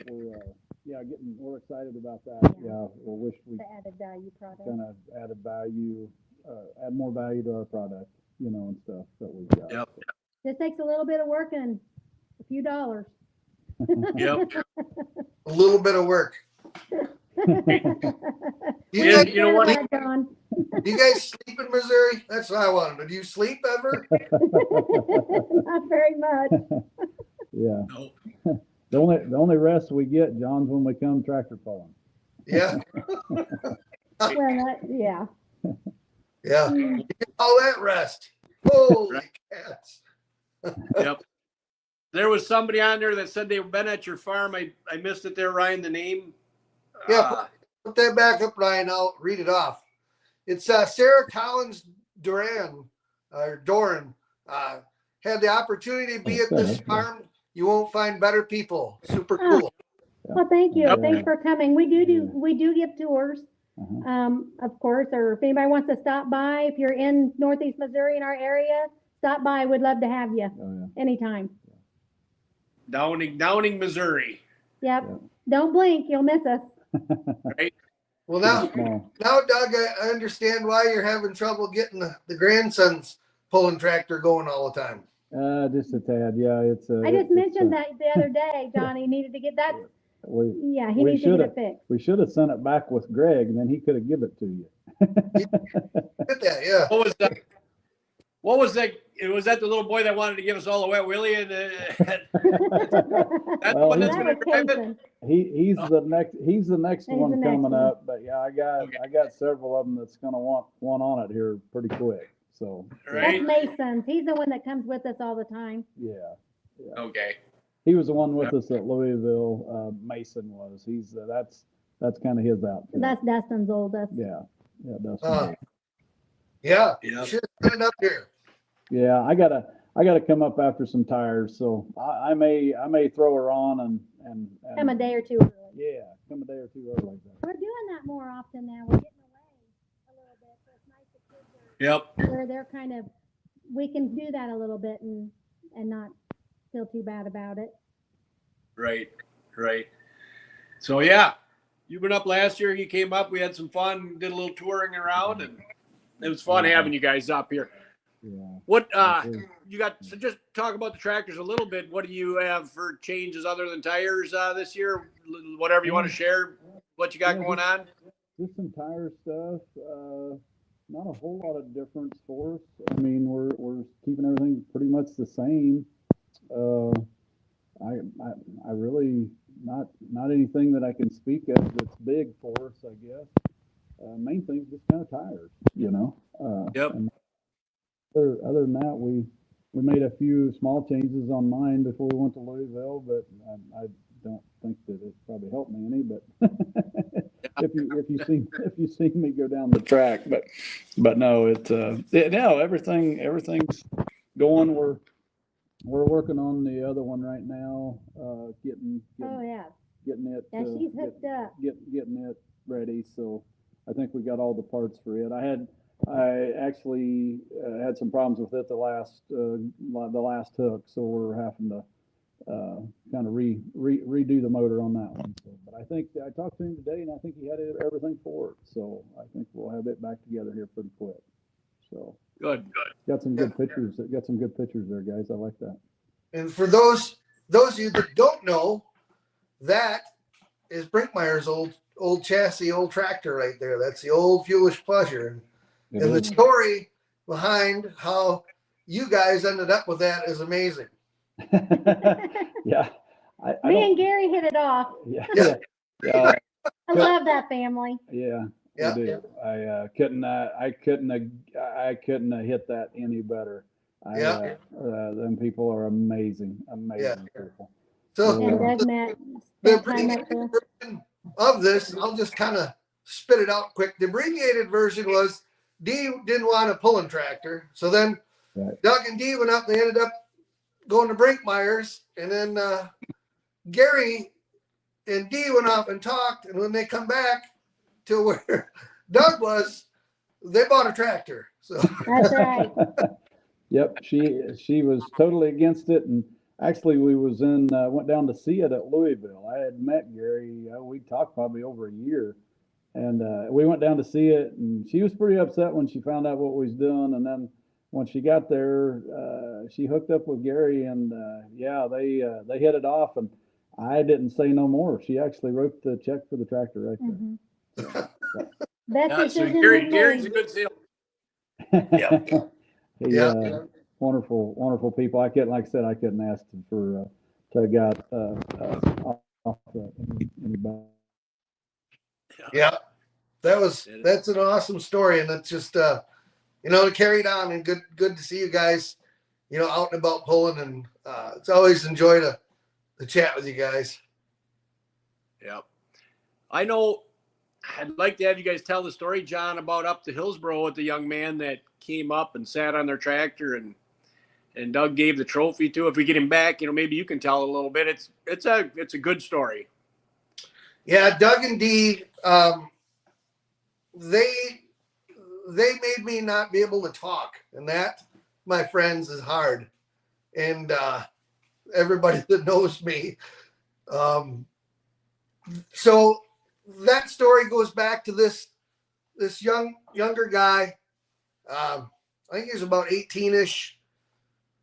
G: we're excited about that. Yeah, we wish we
H: The added value product.
G: kind of add more value to our product, and stuff that we've got.
B: Yep.
H: This takes a little bit of work and a few dollars.
B: Yep.
A: A little bit of work.
B: You know what?
A: Do you guys sleep in Missouri? That's what I want to know. Do you sleep ever?
H: Not very much.
G: Yeah.
B: No.
G: The only rest we get, John's, when we come tractor pulling.
A: Yeah.
H: Well, yeah.
A: Yeah. You get all that rest. Holy cats.
B: Yep. There was somebody on there that said they've been at your farm. I missed it there, Ryan, the name.
A: Yeah, put that back up, Ryan. I'll read it off. It's Sarah Collins Doran. Had the opportunity to be at this farm. You won't find better people. Super cool.
H: Well, thank you.
B: Yep.
H: Thanks for coming. We do give tours, of course, or if anybody wants to stop by, if you're in Northeast Missouri in our area, stop by. We'd love to have you anytime.
B: Downing, Missouri.
H: Yep. Don't blink. You'll miss us.
B: Right.
A: Well, now, Doug, I understand why you're having trouble getting the grandson's pulling tractor going all the time.
G: Just a tad. Yeah, it's.
H: I just mentioned that the other day, Johnny needed to get that. He needs to get it fixed.
G: We should have sent it back with Greg, and then he could have given it to you.
A: Get that, yeah.
B: What was that? What was that? Was that the little boy that wanted to give us all a wet willy? And that's the one that's going to drive it.
G: He's the next one coming up. But yeah, I got several of them that's going to want one on it here pretty quick. So
B: right.
H: That's Mason's. He's the one that comes with us all the time.
G: Yeah.
B: Okay.
G: He was the one with us at Louisville. Mason was. He's that's kind of his outfit.
H: That's Dustin's oldest.
G: Yeah, Dustin.
A: Yeah. Should have put it up here.
G: Yeah, I gotta come up after some tires, so I may throw her on and
H: come a day or two early.
G: Yeah, come a day or two early like that.
H: We're doing that more often now. We're getting away a little bit, so it's nice that kids are
B: Yep.
H: where they're kind of we can do that a little bit and not feel too bad about it.
B: Right. So yeah, you've been up last year. You came up. We had some fun. Did a little touring around, and it was fun having you guys up here.
G: Yeah.
B: What you got? So just talk about the tractors a little bit. What do you have for changes other than tires this year? Whatever you want to share. What you got going on?
G: Just some tire stuff. Not a whole lot of difference for us. I mean, we're keeping everything pretty much the same. I really not anything that I can speak of that's big for us, I guess. Main thing is just kind of tires, you know.
B: Yep.
G: And other than that, we made a few small changes on mine before we went to Louisville, but I don't think that it probably helped me any. But if you seen me go down the track, but no, everything's going. We're working on the other one right now, getting it.
H: Yeah, she's hooked up.
G: Getting it ready. So I think we got all the parts for it. I actually had some problems with it the last hook, so we're having to kind of redo the motor on that one. So, but I think I talked to him today, and I think he had everything for it. So I think we'll have it back together here pretty quick. So
B: Good.
G: got some good pictures. Got some good pictures there, guys. I like that.
A: And for those of you that don't know, that is Brinkmeyer's old chassis, old tractor right there. That's the old Fuelish Pleasure. And the story behind how you guys ended up with that is amazing.
G: Yeah.
H: Me and Gary hit it off.
G: Yeah.
H: I love that family.
G: Yeah.
A: Yeah.
G: We do. I couldn't have hit that any better. Them people are amazing people.
A: So
H: And Doug met
A: the
H: that time at the
A: version of this, I'll just kind of spit it out quick. The abbreviated version was Dee didn't want a pulling tractor. So then Doug and Dee went up, they ended up going to Brinkmeyer's, and then Gary and Dee went off and talked, and when they come back to where Doug was, they bought a tractor. So
H: that's right.
G: Yep, she was totally against it, and actually we went down to see it at Louisville. I had met Gary. We talked probably over a year, and we went down to see it, and she was pretty upset when she found out what we was doing. And then when she got there, she hooked up with Gary, and they hit it off, and I didn't say no more. She actually wrote the check for the tractor right there.
H: Mm-hmm. That's
B: so Gary's a good salesman.
G: Yeah. Wonderful people. I couldn't ask them for to got off anybody.
A: Yeah, that's an awesome story, and it's just to carry it on, and good to see you guys, out and about pulling, and it's always a joy to chat with you guys.
B: Yeah, I know. I'd like to have you guys tell the story, John, about up to Hillsboro with the young man that came up and sat on their tractor and Doug gave the trophy to. If we get him back, maybe you can tell a little bit. It's a good story.
A: Yeah, Doug and Dee, they made me not be able to talk, and that, my friends, is hard. And everybody that knows me, so that story goes back to this younger guy. I think he was about 18-ish,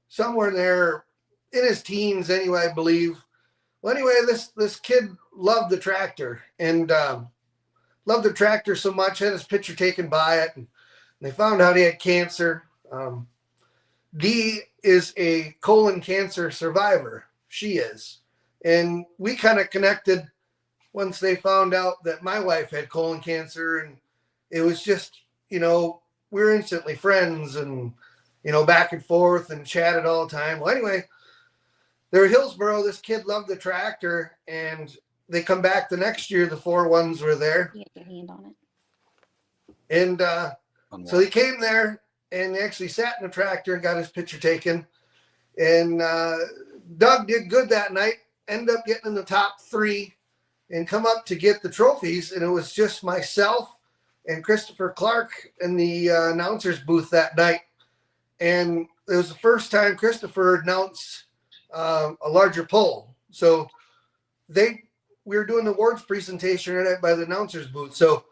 A: somewhere in there, in his teens anyway, I believe. Well, anyway, this kid loved the tractor, and loved the tractor so much, had his picture taken by it, and they found out he had cancer. Dee is a colon cancer survivor. She is. And we kind of connected once they found out that my wife had colon cancer, and it was just, we were instantly friends, and, back and forth and chatted all the time. Well, anyway, they're at Hillsboro. This kid loved the tractor, and they come back the next year. The 4-1s were there.
H: You get your hand on it.
A: And so he came there, and they actually sat in the tractor and got his picture taken. And Doug did good that night, ended up getting in the top 3 and come up to get the trophies. And it was just myself and Christopher Clark in the announcer's booth that night. and it was the first time Christopher announced a larger poll. So we were doing the awards presentation right by the announcer's booth. So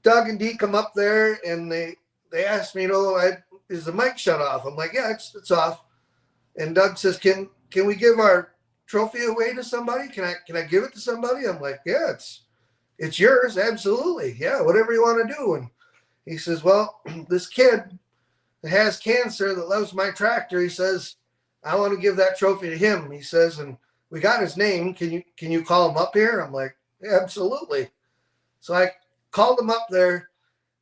A: Doug and Dee come up there and they asked me, is the mic shut off? I'm like, yeah, it's off. And Doug says, can we give our trophy away to somebody? Can I give it to somebody? I'm like, yeah, it's yours. Absolutely. Yeah. Whatever you want to do. And he says, well, this kid that has cancer that loves my tractor, he says, I want to give that trophy to him. He says, and we got his name. Can you call him up here? I'm like, yeah, absolutely. So I called him up there,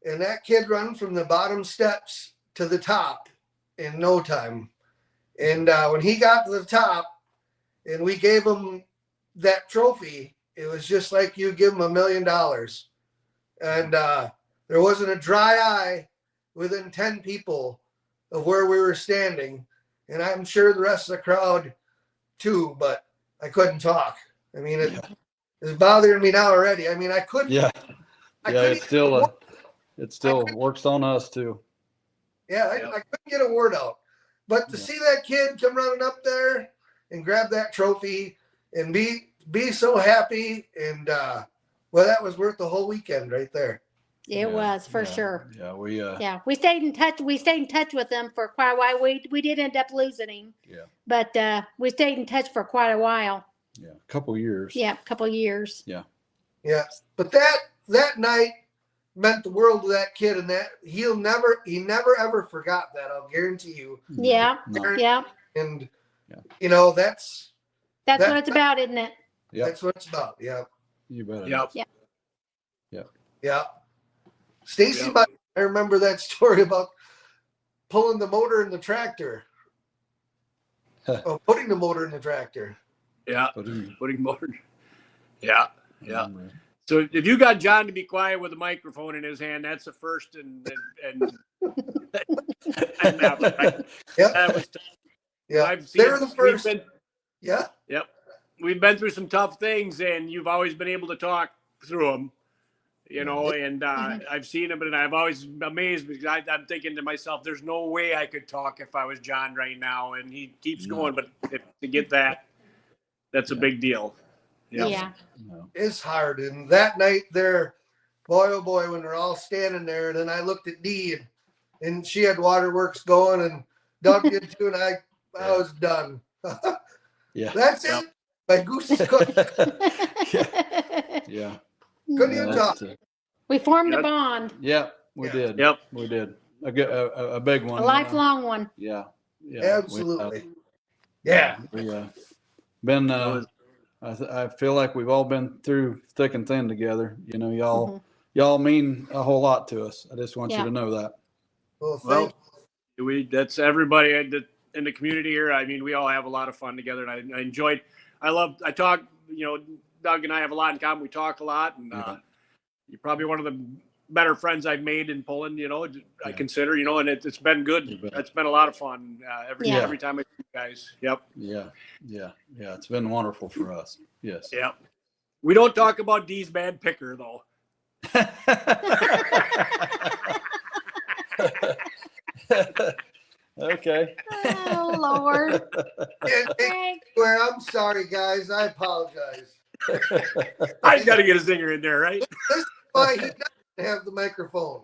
A: and that kid run from the bottom steps to the top in no time. And when he got to the top and we gave him that trophy, it was just like you give him $1 million. And there wasn't a dry eye within 10 people of where we were standing. And I'm sure the rest of the crowd too, but I couldn't talk. I mean, it's bothering me now already. I mean, I couldn't.
G: Yeah.
A: It
G: still works on us too.
A: Yeah, I couldn't get a word out. But to see that kid come running up there and grab that trophy and be so happy, and well, that was worth the whole weekend right there.
H: It was for sure.
G: Yeah,
H: we stayed in touch. We stayed in touch with him for quite a while. We did end up losing him.
G: Yeah.
H: But we stayed in touch for quite a while.
G: Yeah, a couple years.
H: Yeah, a couple years.
G: Yeah.
A: Yeah. But that night meant the world to that kid, and that he never ever forgot that. I'll guarantee you.
H: Yeah.
G: No.
H: Yeah.
A: And
H: that's what it's about, isn't it?
G: Yep.
A: That's what it's about. Yeah.
G: You bet.
B: Yep.
H: Yeah.
G: Yeah.
A: Yeah. Stacy, I remember that story about pulling the motor in the tractor. Putting the motor in the tractor.
B: Yeah. Putting motor. Yeah. Yeah. So if you got John to be quiet with a microphone in his hand, that's the first and that,
A: Yeah.
B: That was tough.
A: Yeah. They were the first. Yeah.
B: Yep. We've been through some tough things, and you've always been able to talk through them, and I've seen them, and I've always been amazed because I'm thinking to myself, there's no way I could talk if I was John right now. And he keeps going, but to get that's a big deal. Yep.
H: Yeah.
A: It's hard. And that night there, boy, oh boy, when we're all standing there, and then I looked at Dee and she had waterworks going, and Doug did too, and I was done.
G: Yeah.
A: That's it. My goose is cooked.
G: Yeah.
A: Couldn't even talk.
H: We formed a bond.
G: Yeah, we did.
B: Yep.
G: We did. A big one.
H: A lifelong one.
G: Yeah.
A: Absolutely. Yeah.
G: We been I feel like we've all been through thick and thin together. Y'all mean a whole lot to us. I just want you to know that.
A: Well,
B: that's everybody in the community here. I mean, we all have a lot of fun together, and I talk, Doug and I have a lot in common. We talk a lot, and you're probably one of the better friends I've made in Poland, I consider, and it's been good. It's been a lot of fun every time I see you guys. Yep.
G: Yeah. It's been wonderful for us. Yes.
B: Yep. We don't talk about Dee's bad picker though.
G: Okay.
H: Oh Lord.
A: I'm sorry, guys. I apologize.
B: I got to get a zinger in there, right?
A: That's why he doesn't have the microphone.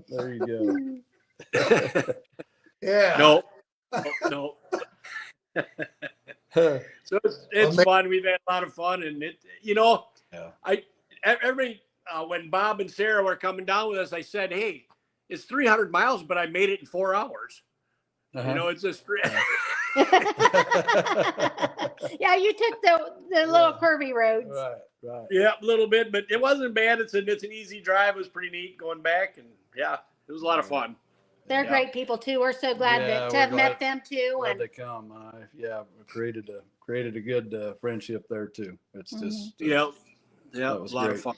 G: There you go.
A: Yeah.
B: No. So it's fun. We've had a lot of fun, and everybody. When Bob and Sarah were coming down with us, I said, "Hey, it's 300 miles, but I made it in 4 hours." It's just.
H: Yeah, you took the little curvy roads.
G: Right.
B: Yeah, a little bit, but it wasn't bad. It's an easy drive. It was pretty neat going back, and it was a lot of fun.
H: They're great people too. We're so glad to have met them too.
G: Glad to come. We created a good friendship there too. It's just
B: it was a lot of fun.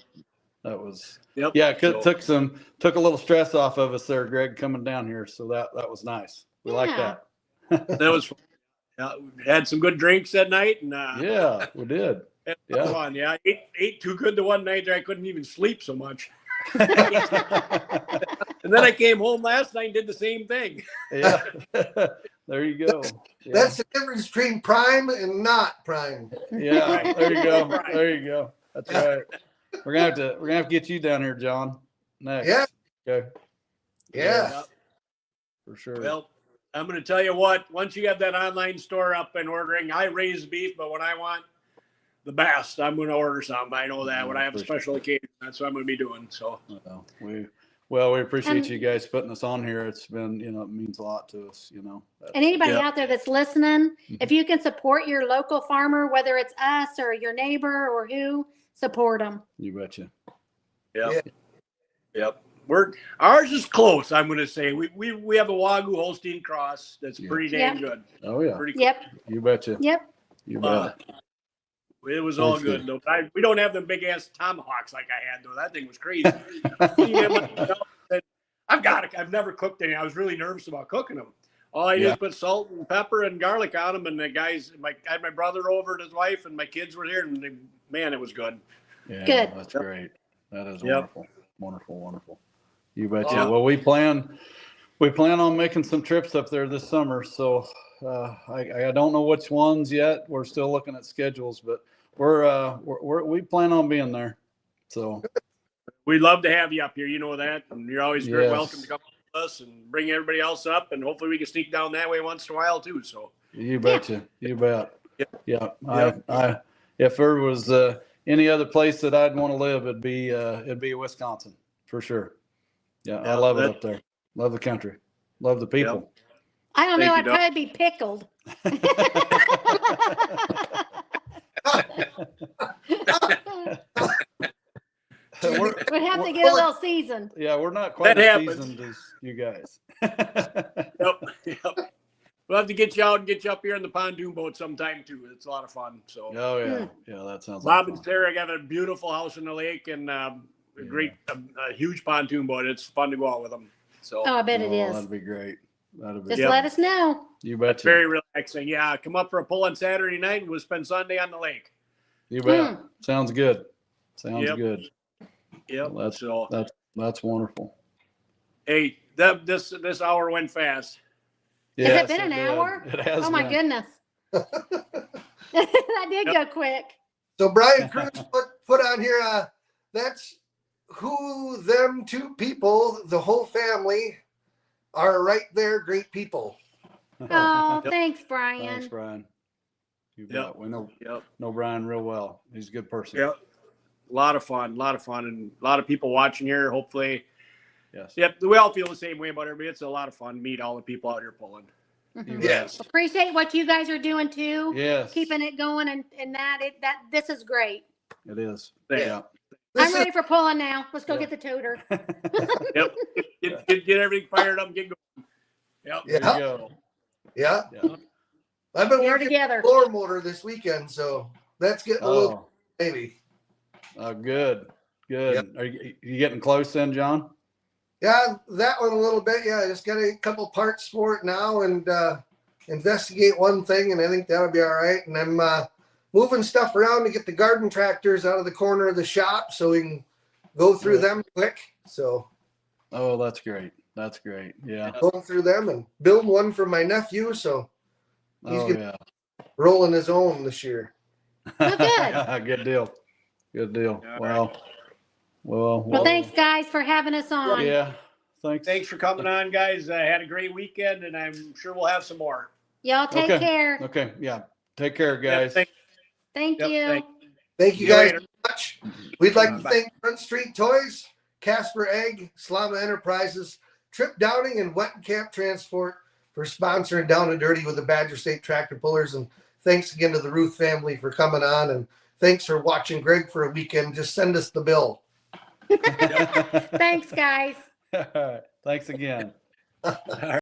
G: That was took a little stress off of us there, Greg, coming down here. So that was nice. We like that.
B: That was fun. Yeah, we had some good drinks that night, and
G: we did.
B: It was fun. Yeah, I ate too good the one night there. I couldn't even sleep so much. And then I came home last night and did the same thing.
G: Yeah. There you go. Yeah.
A: That's the difference between prime and not prime.
G: Yeah, there you go. There you go. That's right. We're gonna have to get you down here, John. Next.
A: Yeah.
G: Okay.
A: Yeah.
G: For sure.
B: Well, I'm going to tell you what, once you have that online store up and ordering, I raise beef, but when I want the best, I'm going to order some. I know that when I have a special occasion, that's what I'm going to be doing. So
G: we appreciate you guys putting us on here. It's been, it means a lot to us,
H: And anybody out there that's listening, if you can support your local farmer, whether it's us or your neighbor or who, support them.
G: You betcha.
B: Yep. Ours is close. I'm going to say we have a Wagyu Holstein cross that's pretty damn good.
G: Oh yeah.
B: Pretty cool.
H: Yep.
G: You betcha.
H: Yep.
G: You bet.
B: It was all good though. We don't have them big ass tomahawks like I had though. That thing was crazy. I've never cooked any. I was really nervous about cooking them. All I did was put salt and pepper and garlic on them, and the guys, I had my brother over and his wife, and my kids were there, and it was good.
G: Yeah,
H: good.
G: That's great. That is wonderful. Wonderful. You betcha. Well, we plan on making some trips up there this summer. So I don't know which ones yet. We're still looking at schedules, but we plan on being there. So
B: we'd love to have you up here. You know that, and you're always very welcome to come with us and bring everybody else up, and hopefully we can sneak down that way once in a while too. So
G: you betcha. You bet. Yeah. I if there was any other place that I'd want to live, it'd be Wisconsin for sure. Yeah, I love it up there. Love the country. Love the people.
H: I don't know. I'd probably be pickled. We'd have to get a little seasoned.
G: Yeah, we're not quite as seasoned as you guys.
B: Yep. We'll have to get you out and get you up here in the pontoon boat sometime too. It's a lot of fun. So.
G: Oh yeah, yeah, that sounds.
B: Bob and Sarah got a beautiful house in the lake and a huge pontoon boat. It's fun to go out with them. So.
H: Oh, I bet it is.
G: That'd be great.
H: Just let us know.
G: You betcha.
B: Very relaxing. Yeah, come up for a pull on Saturday night and we'll spend Sunday on the lake.
G: You bet. Sounds good. Sounds good.
B: Yep.
G: Well, that's wonderul.
B: Hey, this hour went fast.
H: Yes, has it been an hour?
G: It has.
H: Oh my goodness. That did go quick.
A: So Brian Cruz put on here, that's who them two people, the whole family, are right there. Great people.
H: Oh, thanks, Brian.
G: Thanks, Brian. You bet. We know Brian real well. He's a good person.
B: Yep. A lot of fun, and a lot of people watching here. Hopefully,
G: yes.
B: Yep. We all feel the same way about everybody. It's a lot of fun. Meet all the people out here pulling.
A: Yes.
H: Appreciate what you guys are doing too.
G: Yes.
H: Keeping it going and this is great.
G: It is.
B: Yeah.
H: I'm ready for pulling now. Let's go get the toter.
B: Yep. Get everything fired up and get going. Yep.
A: Yeah.
G: There you go.
A: Yeah. I've been working together floor motor this weekend, so that's getting a little maybe.
G: Oh, good. Yep. Are you getting close then, John?
A: Yeah, that one a little bit. Yeah, I just got a couple parts for it now and investigate one thing, and I think that'll be all right. And I'm moving stuff around to get the garden tractors out of the corner of the shop so we can go through them quick. So.
G: Oh, that's great. That's great. Yeah.
A: Going through them and building one for my nephew, so he's rolling his own this year.
H: Oh, good.
G: Good deal. Good deal. Wow.
H: Well, thanks guys for having us on.
G: Yeah.
B: Thanks for coming on, guys. I had a great weekend, and I'm sure we'll have some more.
H: Y'all take care.
G: Okay. Yeah. Take care, guys.
H: Thank you.
A: Thank you guys very much. We'd like to thank Front Street Toys, Casper Egg, Slama Enterprises, Trip Downing, and Wet Camp Transport for sponsoring Down and Dirty with the Badger State Tractor Pullers. And thanks again to the Ruth family for coming on. And thanks for watching Greg for a weekend. Just send us the bill.
H: Thanks, guys.
G: Thanks again.